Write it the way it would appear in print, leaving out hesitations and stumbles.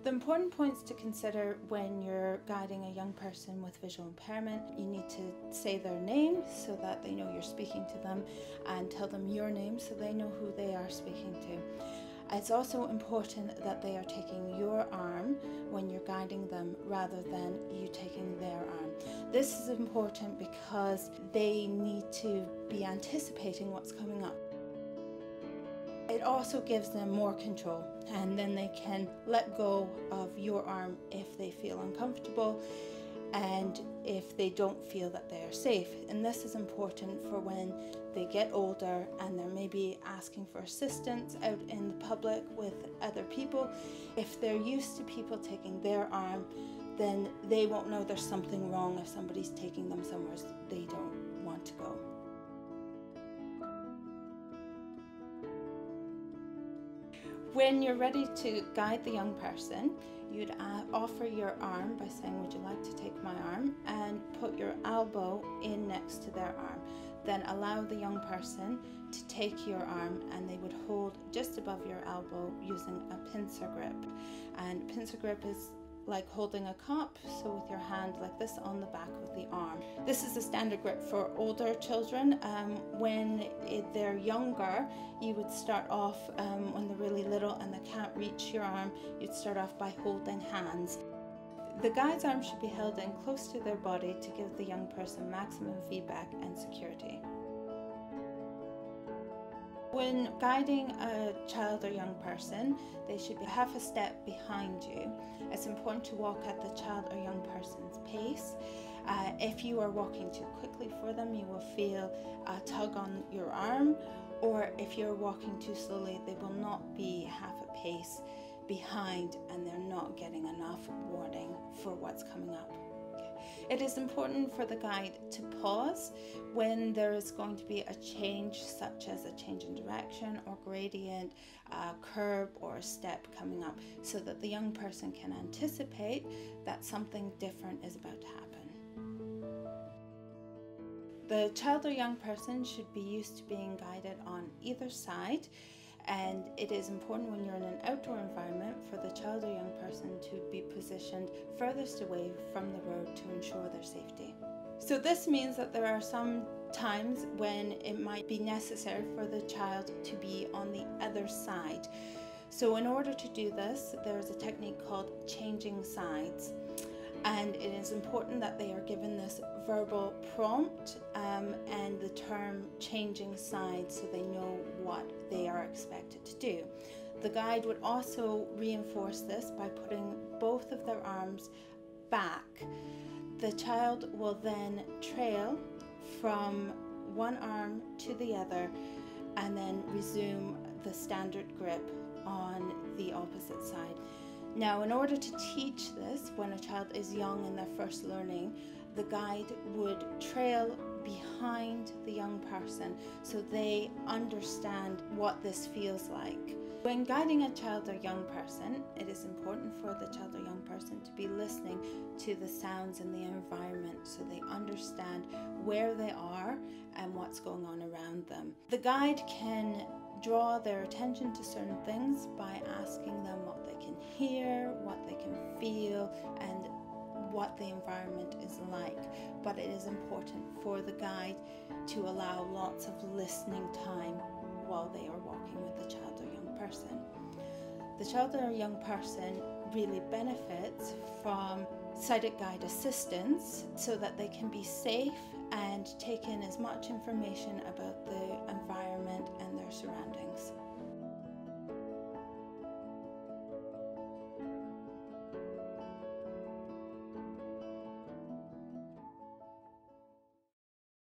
The important points to consider when you're guiding a young person with visual impairment: you need to say their name so that they know you're speaking to them, and tell them your name so they know who they are speaking to. It's also important that they are taking your arm when you're guiding them rather than you taking their arm. This is important because they need to be anticipating what's coming up. It also gives them more control, and then they can let go of your arm if they feel uncomfortable and if they don't feel that they are safe. And this is important for when they get older and they're maybe asking for assistance out in the public with other people. If they're used to people taking their arm, then they won't know there's something wrong if somebody's taking them somewhere they don't want to go. When you're ready to guide the young person, you'd offer your arm by saying, "Would you like to take my arm?" and put your elbow in next to their arm. Then allow the young person to take your arm, and they would hold just above your elbow using a pincer grip. And pincer grip is like holding a cup, so with your hand like this on the back of the arm. This is a standard grip for older children. When they're younger, you would start off, when they're really little and they can't reach your arm, you'd start off by holding hands. The guide's arm should be held in close to their body to give the young person maximum feedback and security. When guiding a child or young person, they should be half a step behind you. It's important to walk at the child or young person's pace. If you are walking too quickly for them, you will feel a tug on your arm, or if you're walking too slowly, they will not be half a pace behind and they're not getting enough warning for what's coming up. It is important for the guide to pause when there is going to be a change, such as a change in direction or gradient, a curb or a step coming up, so that the young person can anticipate that something different is about to happen. The child or young person should be used to being guided on either side. And it is important when you're in an outdoor environment for the child or young person to be positioned furthest away from the road to ensure their safety. So this means that there are some times when it might be necessary for the child to be on the other side. So in order to do this, there's a technique called changing sides. And it is important that they are given this verbal prompt and the term changing sides so they know what they are expected to do. The guide would also reinforce this by putting both of their arms back. The child will then trail from one arm to the other and then resume the standard grip on the opposite side. Now, in order to teach this when a child is young and they're first learning, the guide would trail behind the young person so they understand what this feels like. When guiding a child or young person, it is important for the child or young person to be listening to the sounds in the environment so they understand where they are and what's going on around them. The guide can draw their attention to certain things by asking them what they can hear, what they can feel, and what the environment is like. But it is important for the guide to allow lots of listening time while they are walking with the child or young person. The child or young person really benefits from sighted guide assistance so that they can be safe and take in as much information about the environment and their surroundings.